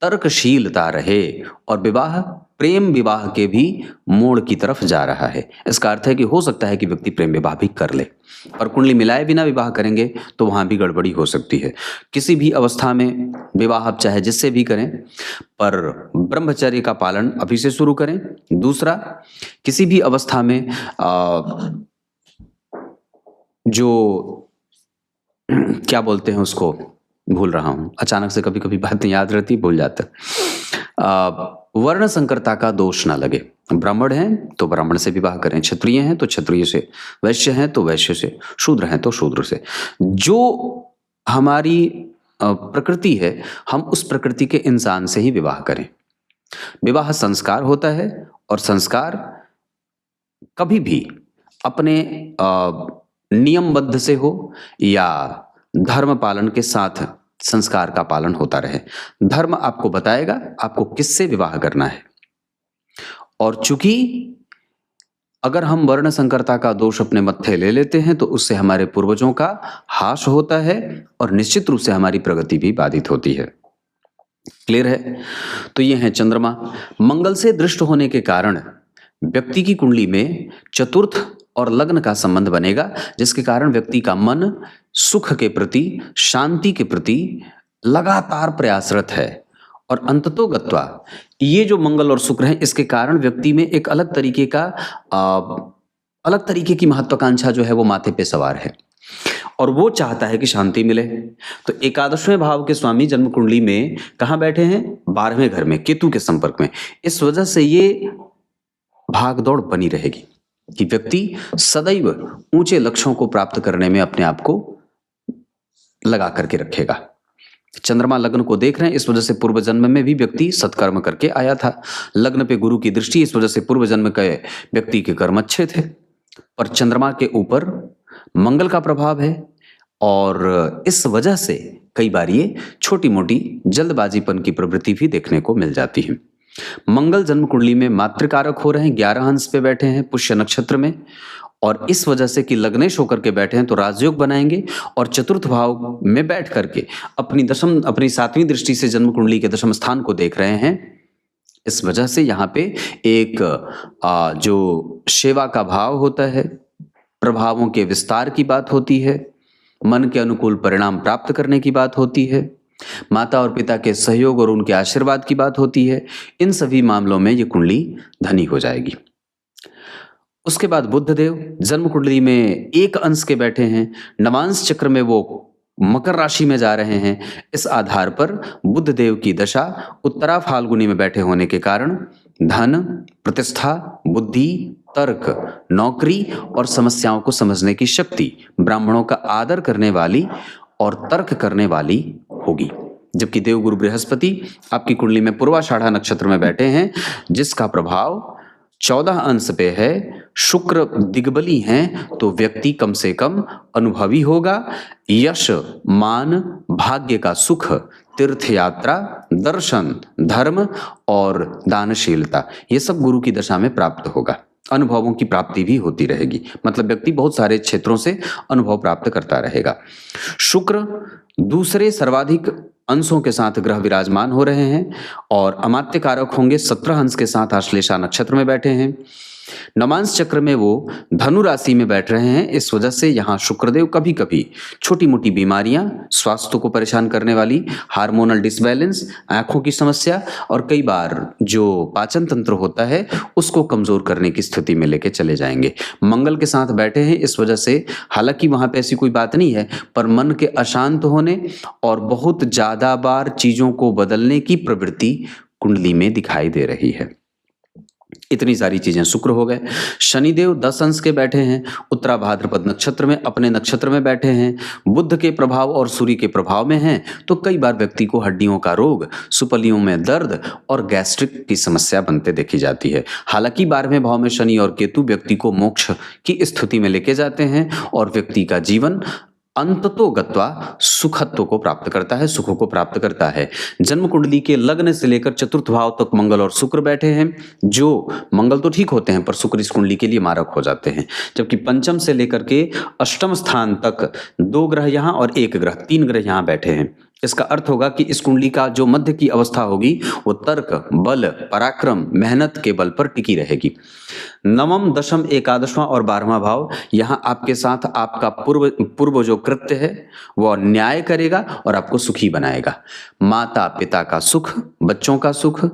तर्कशीलता रहे, और विवाह प्रेम विवाह के भी मोड़ की तरफ जा रहा है। इसका अर्थ है कि हो सकता है कि व्यक्ति प्रेम विवाह भी कर ले, और कुंडली मिलाए बिना विवाह करेंगे तो वहां भी गड़बड़ी हो सकती है। किसी भी अवस्था में विवाह आप चाहे जिससे भी करें, पर ब्रह्मचर्य का पालन अभी से शुरू करें। दूसरा, किसी भी अवस्था में जो क्या बोलते हैं उसको, भूल रहा हूं, अचानक से कभी कभी बातें याद रहती, भूल जाता। वर्ण संकरता का दोष ना लगे। ब्राह्मण हैं तो ब्राह्मण से विवाह करें, क्षत्रिय हैं तो क्षत्रिय से, वैश्य हैं तो वैश्य से, शूद्र हैं तो शूद्र से। जो हमारी प्रकृति है, हम उस प्रकृति के इंसान से ही विवाह करें। विवाह संस्कार होता है, और संस्कार कभी भी अपने नियमबद्ध से हो या धर्म पालन के साथ संस्कार का पालन होता रहे। धर्म आपको बताएगा आपको किससे विवाह करना है। और चूंकि अगर हम वर्ण संकरता का दोष अपने मत्थे ले लेते हैं तो उससे हमारे पूर्वजों का हास होता है, और निश्चित रूप से हमारी प्रगति भी बाधित होती है। क्लियर है? तो ये है चंद्रमा। मंगल से दृष्ट होने के कारण व्यक्ति की कुंडली में चतुर्थ और लग्न का संबंध बनेगा, जिसके कारण व्यक्ति का मन सुख के प्रति, शांति के प्रति लगातार प्रयासरत है। और अंततोगत्वा ये जो मंगल और शुक्र हैं, इसके कारण व्यक्ति में एक अलग तरीके की महत्वाकांक्षा जो है वो माथे पे सवार है, और वो चाहता है कि शांति मिले। तो एकादशवें भाव के स्वामी जन्म कुंडली में कहाँ बैठे हैं? 12वें घर में, केतु के संपर्क में। इस वजह से ये भागदौड़ बनी रहेगी कि व्यक्ति सदैव ऊंचे लक्ष्यों को प्राप्त करने में अपने आप को लगा करके रखेगा। चंद्रमा लग्न को देख रहे हैं, इस वजह से पूर्व जन्म में भी व्यक्ति सत्कर्म करके आया था। लग्न पे गुरु की दृष्टि, इस वजह से पूर्व जन्म के व्यक्ति के कर्म अच्छे थे। पर चंद्रमा के ऊपर मंगल का प्रभाव है, और इस वजह से कई बार ये छोटी मोटी जल्दबाजीपन की प्रवृत्ति भी देखने को मिल जाती है। मंगल जन्म कुंडली में मातृकारक हो रहे हैं, 11 अंश पे बैठे हैं पुष्य नक्षत्र में, और इस वजह से कि लग्नेश होकर के बैठे हैं तो राजयोग बनाएंगे, और चतुर्थ भाव में बैठ करके अपनी 7वीं दृष्टि से जन्म कुंडली के दशम स्थान को देख रहे हैं। इस वजह से यहाँ पे एक जो सेवा का भाव होता है, प्रभावों के विस्तार की बात होती है, मन के अनुकूल परिणाम प्राप्त करने की बात होती है, माता और पिता के सहयोग और उनके आशीर्वाद की बात होती है। इन सभी मामलों में ये कुंडली धनी हो जाएगी। उसके बाद बुधदेव जन्म कुंडली में 1 अंश के बैठे हैं, नवांश चक्र में वो मकर राशि में जा रहे हैं। इस आधार पर बुधदेव की दशा उत्तरा फाल्गुनी में बैठे होने के कारण धन, प्रतिष्ठा, बुद्धि, तर्क, नौकरी और समस्याओं को समझने की शक्ति, ब्राह्मणों का आदर करने वाली और तर्क करने वाली होगी। जबकि देवगुरु बृहस्पति आपकी कुंडली में पूर्वाषाढ़ा नक्षत्र में बैठे हैं, जिसका प्रभाव 14 अंश पे है। शुक्र दिग्बली हैं तो व्यक्ति कम से कम अनुभवी होगा। यश, मान, भाग्य का सुख, तीर्थ यात्रा, दर्शन, धर्म और दानशीलता, ये सब गुरु की दशा में प्राप्त होगा। अनुभवों की प्राप्ति भी होती रहेगी, मतलब व्यक्ति बहुत सारे क्षेत्रों से अनुभव प्राप्त करता रहेगा। शुक्र दूसरे सर्वाधिक अंशों के साथ ग्रह विराजमान हो रहे हैं, और अमात्य कारक होंगे 17 अंश के साथ आश्लेषा नक्षत्र में बैठे हैं। नवांश चक्र में वो धनु राशि में बैठ रहे हैं। इस वजह से यहाँ शुक्रदेव कभी कभी छोटी मोटी बीमारियां, स्वास्थ्य को परेशान करने वाली हार्मोनल डिसबैलेंस, आंखों की समस्या और कई बार जो पाचन तंत्र होता है उसको कमजोर करने की स्थिति में लेके चले जाएंगे। मंगल के साथ बैठे हैं, इस वजह से हालांकि वहां पे ऐसी कोई बात नहीं है, पर मन के अशांत होने और बहुत ज्यादा बार चीजों को बदलने की प्रवृत्ति कुंडली में दिखाई दे रही है। इतनी सारी चीजें शुक्र हो गए। शनिदेव 10 अंश के बैठे हैं, उत्तरा भाद्रपद नक्षत्र में अपने नक्षत्र में बैठे हैं, बुध के प्रभाव और सूर्य के प्रभाव में हैं, तो कई बार व्यक्ति को हड्डियों का रोग, सुपलियों में दर्द और गैस्ट्रिक की समस्या बनते देखी जाती है। हालांकि 12वें भाव में शनि और केतु व्यक्ति को मोक्ष की स्थिति में लेके जाते हैं और व्यक्ति का जीवन अंततो गत्वा सुखत्व को प्राप्त करता है, सुखों को प्राप्त करता है। जन्म कुंडली के लग्न से लेकर चतुर्थ भाव तक मंगल और शुक्र बैठे हैं। जो मंगल तो ठीक होते हैं पर शुक्र इस कुंडली के लिए मारक हो जाते हैं। जबकि पंचम से लेकर के अष्टम स्थान तक 2 ग्रह यहाँ और 1 ग्रह, 3 ग्रह यहाँ बैठे हैं। इसका अर्थ होगा कि इस कुंडली का जो मध्य की अवस्था होगी वो तर्क, बल, पराक्रम, मेहनत के बल पर टिकी रहेगी। नवम, दशम, एकादशवां और 12वां भाव यहाँ आपके साथ आपका पूर्व जो कृत्य है वो न्याय करेगा और आपको सुखी बनाएगा। माता पिता का सुख, बच्चों का सुख,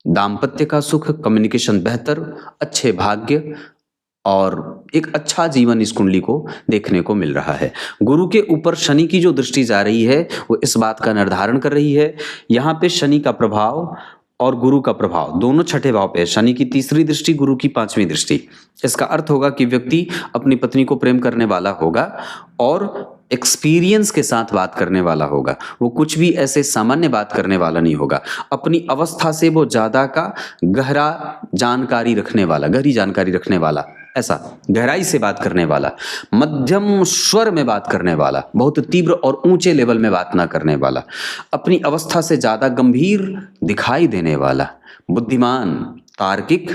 दाम्पत्य का सुख, कम्युनिकेशन बेहतर, अच्छे भाग्य और एक अच्छा जीवन इस कुंडली को देखने को मिल रहा है। गुरु के ऊपर शनि की जो दृष्टि जा रही है वो इस बात का निर्धारण कर रही है। यहाँ पे शनि का प्रभाव और गुरु का प्रभाव दोनों छठे भाव पे है। शनि की तीसरी दृष्टि, गुरु की 5वीं दृष्टि। इसका अर्थ होगा कि व्यक्ति अपनी पत्नी को प्रेम करने वाला होगा और एक्सपीरियंस के साथ बात करने वाला होगा। वो कुछ भी ऐसे सामान्य बात करने वाला नहीं होगा। अपनी अवस्था से वो ज्यादा का गहरी जानकारी रखने वाला, ऐसा गहराई से बात करने वाला, मध्यम स्वर में बात करने वाला, बहुत तीव्र और ऊंचे लेवल में बात ना करने वाला, अपनी अवस्था से ज्यादा गंभीर दिखाई देने वाला, बुद्धिमान, तार्किक,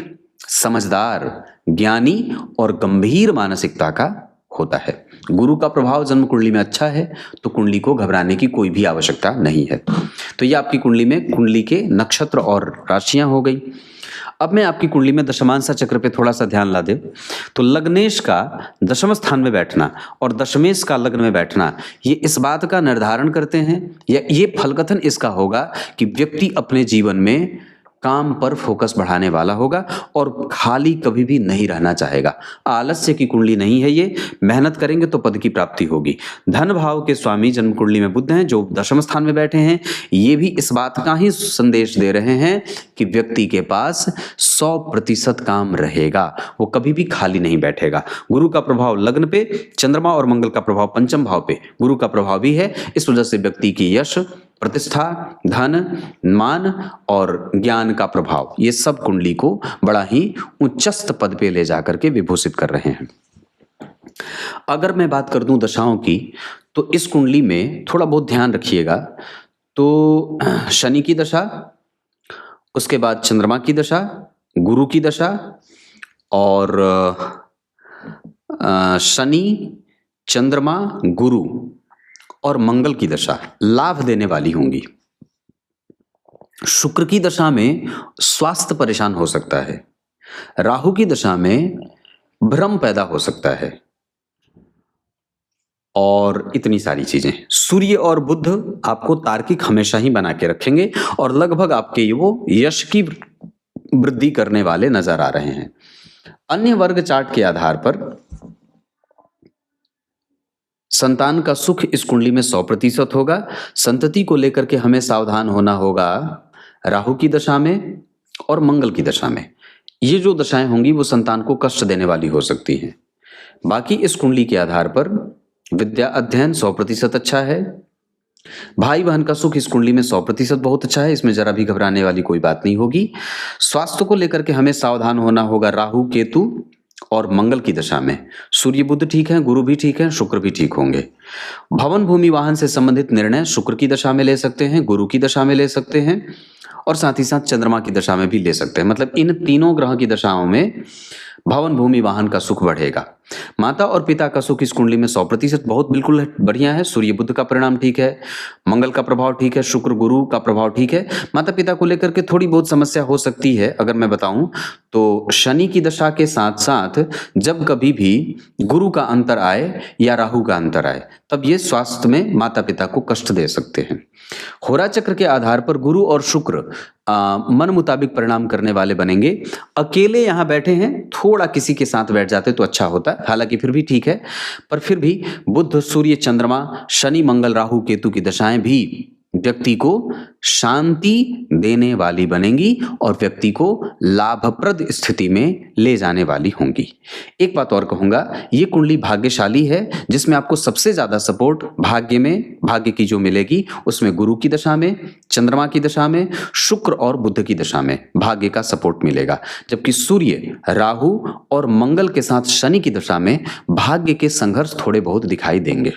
समझदार, ज्ञानी और गंभीर मानसिकता का होता है। गुरु का प्रभाव जन्म कुंडली में अच्छा है तो कुंडली को घबराने की कोई भी आवश्यकता नहीं है। तो ये आपकी कुंडली में कुंडली के नक्षत्र और राशियां हो गई। अब मैं आपकी कुंडली में दशमांश चक्र पे थोड़ा सा ध्यान ला दे तो लग्नेश का दशम स्थान में बैठना और दशमेश का लग्न में बैठना ये इस बात का निर्धारण करते हैं या ये फलकथन इसका होगा कि व्यक्ति अपने जीवन में काम पर फोकस बढ़ाने वाला होगा और खाली कभी भी नहीं रहना चाहेगा। आलस्य की कुंडली नहीं है ये, मेहनत करेंगे तो पद की प्राप्ति होगी। धन भाव के स्वामी जन्म कुंडली में बुध हैं जो दशम स्थान में बैठे हैं। ये भी इस बात का ही संदेश दे रहे हैं कि व्यक्ति के पास 100% काम रहेगा, वो कभी भी खाली नहीं बैठेगा। गुरु का प्रभाव लग्न पे, चंद्रमा और मंगल का प्रभाव पंचम भाव पे, गुरु का प्रभाव भी है। इस वजह से व्यक्ति की यश, प्रतिष्ठा, धन, मान और ज्ञान का प्रभाव ये सब कुंडली को बड़ा ही उच्चस्थ पद पे ले जाकर के विभूषित कर रहे हैं। अगर मैं बात कर दूं दशाओं की तो इस कुंडली में थोड़ा बहुत ध्यान रखिएगा। तो शनि की दशा, उसके बाद चंद्रमा की दशा, गुरु की दशा और शनि, चंद्रमा, गुरु और मंगल की दशा लाभ देने वाली होंगी। शुक्र की दशा में स्वास्थ्य परेशान हो सकता है। राहु की दशा में भ्रम पैदा हो सकता है और इतनी सारी चीजें। सूर्य और बुध आपको तार्किक हमेशा ही बना के रखेंगे और लगभग आपके वो यश की वृद्धि करने वाले नजर आ रहे हैं। अन्य वर्ग चार्ट के आधार पर संतान का सुख इस कुंडली में 100% होगा। संतति को लेकर के हमें सावधान होना होगा राहु की दशा में और मंगल की दशा में। ये जो दशाएं होंगी वो संतान को कष्ट देने वाली हो सकती हैं। बाकी इस कुंडली के आधार पर विद्या अध्ययन 100% अच्छा है। भाई बहन का सुख इस कुंडली में 100% बहुत अच्छा है, इसमें जरा भी घबराने वाली कोई बात नहीं होगी। स्वास्थ्य को लेकर के हमें सावधान होना होगा राहु, केतु और मंगल की दशा में। सूर्य बुध ठीक है, गुरु भी ठीक है, शुक्र भी ठीक होंगे। भवन भूमि वाहन से संबंधित निर्णय शुक्र की दशा में ले सकते हैं, गुरु की दशा में ले सकते हैं और साथ ही साथ चंद्रमा की दशा में भी ले सकते हैं। मतलब इन तीनों ग्रह की दशाओं में भवन भूमि वाहन का सुख बढ़ेगा। माता और पिता का सुख इस कुंडली में 100% बहुत बिल्कुल बढ़िया है। सूर्य बुध का परिणाम ठीक है, मंगल का प्रभाव ठीक है, शुक्र गुरु का प्रभाव ठीक है। माता पिता को लेकर के थोड़ी बहुत समस्या हो सकती है। अगर मैं बताऊं तो शनि की दशा के साथ साथ जब कभी भी गुरु का अंतर आए या राहु का अंतर आए तब ये स्वास्थ्य में माता पिता को कष्ट दे सकते हैं। होरा चक्र के आधार पर गुरु और शुक्र मन मुताबिक परिणाम करने वाले बनेंगे। अकेले यहाँ बैठे हैं, थोड़ा किसी के साथ बैठ जाते तो अच्छा होता है, हालांकि फिर भी ठीक है। पर फिर भी बुध, सूर्य, चंद्रमा, शनि, मंगल, राहु, केतु की दशाएं भी व्यक्ति को शांति देने वाली बनेंगी और व्यक्ति को लाभप्रद स्थिति में ले जाने वाली होंगी। एक बात और कहूंगा, ये कुंडली भाग्यशाली है जिसमें आपको सबसे ज्यादा सपोर्ट भाग्य की जो मिलेगी उसमें गुरु की दशा में, चंद्रमा की दशा में, शुक्र और बुध की दशा में भाग्य का सपोर्ट मिलेगा। जबकि सूर्य, राहु और मंगल के साथ शनि की दशा में भाग्य के संघर्ष थोड़े बहुत दिखाई देंगे।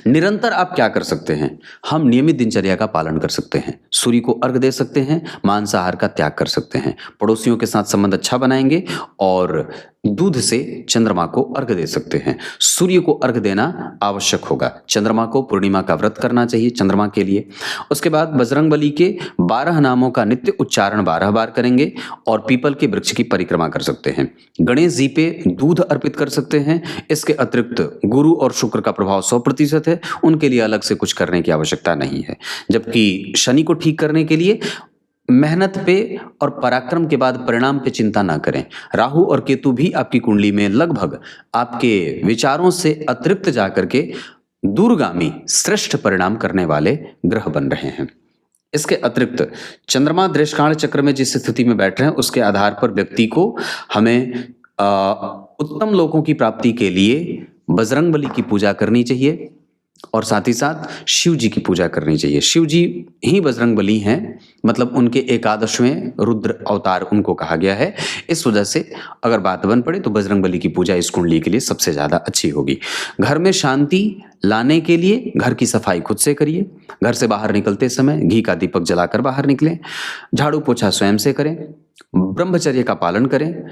निरंतर आप क्या कर सकते हैं? हम नियमित दिनचर्या का पालन कर सकते हैं, सूर्य को अर्घ दे सकते हैं, मांसाहार का त्याग कर सकते हैं, पड़ोसियों के साथ संबंध अच्छा बनाएंगे और दूध से चंद्रमा को अर्घ दे सकते हैं। सूर्य को अर्घ देना आवश्यक होगा। चंद्रमा को पूर्णिमा का व्रत करना चाहिए चंद्रमा के लिए। उसके बाद बजरंगबली के 12 नामों का नित्य उच्चारण 12 बार करेंगे और पीपल के वृक्ष की परिक्रमा कर सकते हैं। गणेश जी पे दूध अर्पित कर सकते हैं। इसके अतिरिक्त गुरु और शुक्र का प्रभाव 100% है, उनके लिए अलग से कुछ करने की आवश्यकता नहीं है। जबकि शनि को ठीक करने के लिए मेहनत पे और पराक्रम के बाद परिणाम पे चिंता ना करें। राहु और केतु भी आपकी कुंडली में लगभग आपके विचारों से अतिरिक्त जाकर के दूरगामी श्रेष्ठ परिणाम करने वाले ग्रह बन रहे हैं। इसके अतिरिक्त चंद्रमा दृष्काण चक्र में जिस स्थिति में बैठ रहे हैं उसके आधार पर व्यक्ति को हमें उत्तम लोगों की प्राप्ति के लिए बजरंगबली की पूजा करनी चाहिए और साथ ही साथ शिव जी की पूजा करनी चाहिए। शिव जी ही बजरंगबली हैं, मतलब उनके 11वें रुद्र अवतार उनको कहा गया है। इस वजह से अगर बात बन पड़े तो बजरंगबली की पूजा इस कुंडली के लिए सबसे ज़्यादा अच्छी होगी। घर में शांति लाने के लिए घर की सफाई खुद से करिए। घर से बाहर निकलते समय घी का दीपक जलाकर बाहर निकलें। झाड़ू पोछा स्वयं से करें। ब्रह्मचर्य का पालन करें।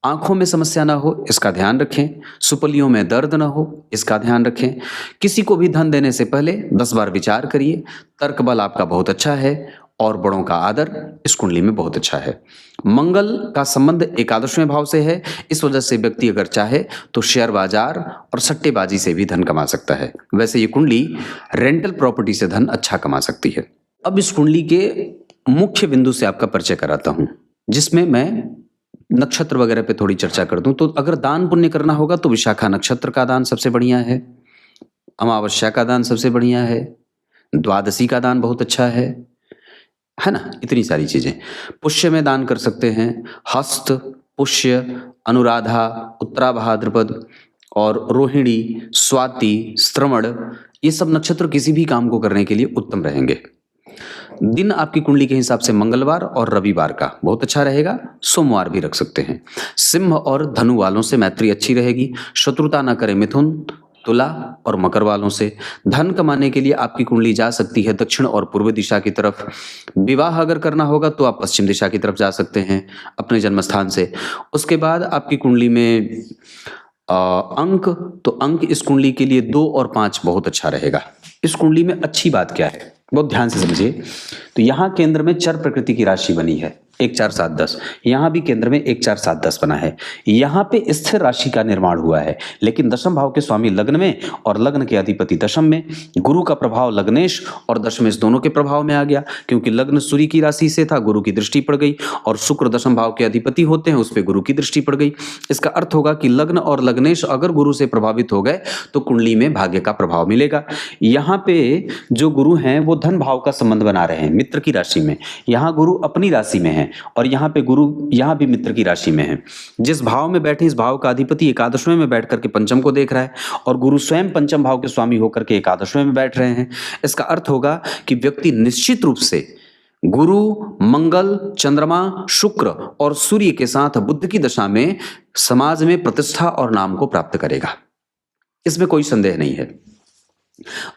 आंखों में समस्या ना हो इसका ध्यान रखें। सुपलियों में दर्द ना हो इसका ध्यान रखें। किसी को भी धन देने से पहले 10 बार विचार करिए। तर्क बल आपका बहुत अच्छा है और बड़ों का आदर इस कुंडली में बहुत अच्छा है। मंगल का संबंध 11वें भाव से है। इस वजह से व्यक्ति अगर चाहे तो शेयर बाजार और सट्टेबाजी से भी धन कमा सकता है। वैसे ये कुंडली रेंटल प्रॉपर्टी से धन अच्छा कमा सकती है। अब इस कुंडली के मुख्य बिंदु से आपका परिचय कराता हूं, जिसमें मैं नक्षत्र वगैरह पे थोड़ी चर्चा कर दूं। तो अगर दान पुण्य करना होगा तो विशाखा नक्षत्र का दान सबसे बढ़िया है। अमावस्या का दान सबसे बढ़िया है। द्वादशी का दान बहुत अच्छा है ना। इतनी सारी चीजें पुष्य में दान कर सकते हैं। हस्त, पुष्य, अनुराधा, उत्तरा भाद्रपद और रोहिणी, स्वाति, श्रवण, ये सब नक्षत्र किसी भी काम को करने के लिए उत्तम रहेंगे। दिन आपकी कुंडली के हिसाब से मंगलवार और रविवार का बहुत अच्छा रहेगा। सोमवार भी रख सकते हैं। सिंह और धनु वालों से मैत्री अच्छी रहेगी। शत्रुता ना करें मिथुन, तुला और मकर वालों से। धन कमाने के लिए आपकी कुंडली जा सकती है दक्षिण और पूर्व दिशा की तरफ। विवाह अगर करना होगा तो आप पश्चिम दिशा की तरफ जा सकते हैं अपने जन्म स्थान से। उसके बाद आपकी कुंडली में अंक, तो अंक इस कुंडली के लिए 2 और 5 बहुत अच्छा रहेगा। इस कुंडली में अच्छी बात क्या है, बहुत ध्यान से समझिए। तो यहाँ केंद्र में चर प्रकृति की राशि बनी है 1 4 7 10। यहाँ भी केंद्र में 1 4 7 10 बना है। यहाँ पे स्थिर राशि का निर्माण हुआ है, लेकिन दशम भाव के स्वामी लग्न में और लग्न के अधिपति दशम में। गुरु का प्रभाव लग्नेश और दशमेश दोनों के प्रभाव में आ गया, क्योंकि लग्न सूर्य की राशि से था, गुरु की दृष्टि पड़ गई, और शुक्र दशम भाव के अधिपति होते हैं, उस पर गुरु की दृष्टि पड़ गई। इसका अर्थ होगा कि लग्न और लग्नेश अगर गुरु से प्रभावित हो गए तो कुंडली में भाग्य का प्रभाव मिलेगा। यहाँ पे जो गुरु हैं वो धन भाव का संबंध बना रहे हैं मित्र की राशि में। यहाँ गुरु अपनी राशि में है और यहाँ पे गुरु यहाँ भी मित्र की राशि में है। जिस भाव में बैठे इस भाव का अधिपति 11वें में बैठ करके पंचम को देख रहा है और गुरु स्वयं पंचम भाव के स्वामी होकर के 11वें में बैठ रहे हैं। इसका अर्थ होगा कि व्यक्ति निश्चित रूप से गुरु, मंगल, चंद्रमा, शुक्र और सूर्य के साथ बुध की दशा में समाज में प्रतिष्ठा और नाम को प्राप्त करेगा। इसमें कोई संदेह नहीं है।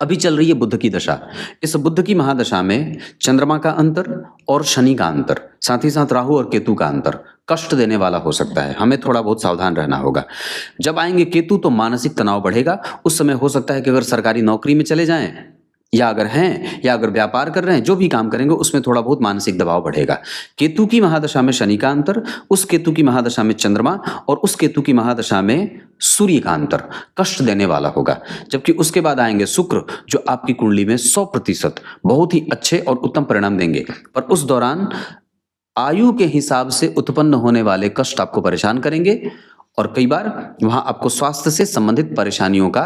अभी चल रही है बुध की दशा। इस बुध की महादशा में चंद्रमा का अंतर और शनि का अंतर, साथ ही साथ राहु और केतु का अंतर कष्ट देने वाला हो सकता है। हमें थोड़ा बहुत सावधान रहना होगा। जब आएंगे केतु तो मानसिक तनाव बढ़ेगा। उस समय हो सकता है कि अगर सरकारी नौकरी में चले जाएं या अगर हैं या अगर व्यापार कर रहे हैं, जो भी काम करेंगे उसमें थोड़ा बहुत मानसिक दबाव बढ़ेगा। केतु की महादशा में शनि का अंतर, उस केतु की महादशा में चंद्रमा और उस केतु की महादशा में सूर्य का अंतर कष्ट देने वाला होगा। जबकि उसके बाद आएंगे शुक्र, जो आपकी कुंडली में 100% बहुत ही अच्छे और उत्तम परिणाम देंगे। पर उस दौरान आयु के हिसाब से उत्पन्न होने वाले कष्ट आपको परेशान करेंगे और कई बार वहां आपको स्वास्थ्य से संबंधित परेशानियों का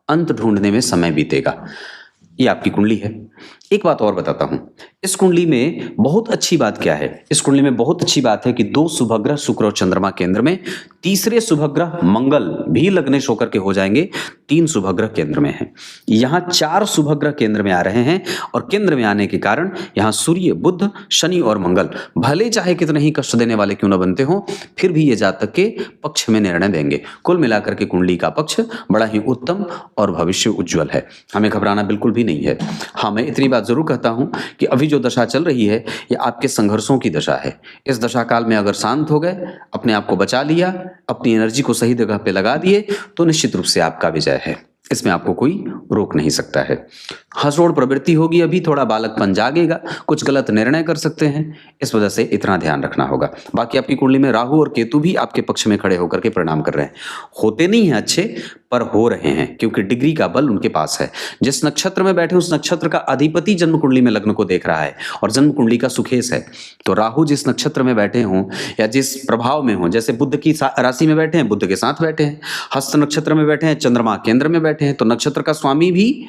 अंत ढूंढने में समय बीतेगा। ये आपकी कुंडली है। एक बात और बताता हूं, इस कुंडली में बहुत अच्छी बात क्या है, इस कुंडली में बहुत अच्छी बात है कि 2 शुभग्रह शुक्र और चंद्रमा केंद्र में, तीसरे शुभग्रह मंगल भी लग्नेश होकर के हो जाएंगे, 3 शुभग्रह केंद्र में हैं। यहाँ 4 शुभग्रह केंद्र में आ रहे हैं और केंद्र में आने के कारण यहाँ सूर्य, बुध, शनि और मंगल भले चाहे कितने ही कष्ट देने वाले क्यों न बनते हो, फिर भी ये जातक के पक्ष में निर्णय देंगे। कुल मिलाकर के कुंडली का पक्ष बड़ा ही उत्तम और भविष्य उज्जवल है, हमें घबराना बिल्कुल भी नहीं है। हाँ, मैं इतनी बात जरूर कहता हूं कि अभी जो दशा चल रही है ये आपके संघर्षों की दशा है। इस दशा काल में अगर शांत हो गए, अपने आप को बचा लिया, अपनी एनर्जी को सही जगह पे लगा दिए, तो निश्चित रूप से आपका विजय है, इसमें आपको कोई रोक नहीं सकता है। हंसरोड़ प्रवृत्ति होगी, अभी थोड़ा बालकपन जागेगा, कुछ गलत निर्णय कर सकते हैं, इस वजह से इतना ध्यान रखना होगा। बाकी आपकी कुंडली में राहु और केतु भी आपके पक्ष में खड़े होकर के परिणाम कर रहे हैं, होते नहीं हैं अच्छे पर हो रहे हैं, क्योंकि डिग्री का बल उनके पास है। जिस नक्षत्र में बैठे उस नक्षत्र का अधिपति जन्म कुंडली में लग्न को देख रहा है और जन्म कुंडली का सुखेश है। तो राहु जिस नक्षत्र में बैठे हों या जिस प्रभाव में हों, जैसे बुध की राशि में बैठे हैं, बुध के साथ बैठे हैं, हस्त नक्षत्र में बैठे हैं, चंद्रमा केंद्र में बैठे हैं, तो नक्षत्र का स्वामी भी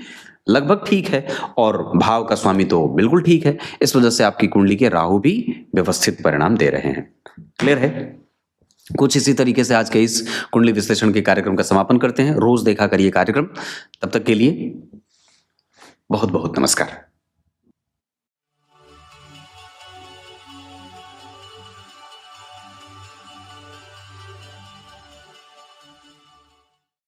लगभग ठीक है और भाव का स्वामी तो बिल्कुल ठीक है। इस वजह से आपकी कुंडली के राहु भी व्यवस्थित परिणाम दे रहे हैं। क्लियर है? कुछ इसी तरीके से आज के इस कुंडली विश्लेषण के कार्यक्रम का समापन करते हैं। रोज देखा करिए कार्यक्रम। तब तक के लिए बहुत बहुत नमस्कार।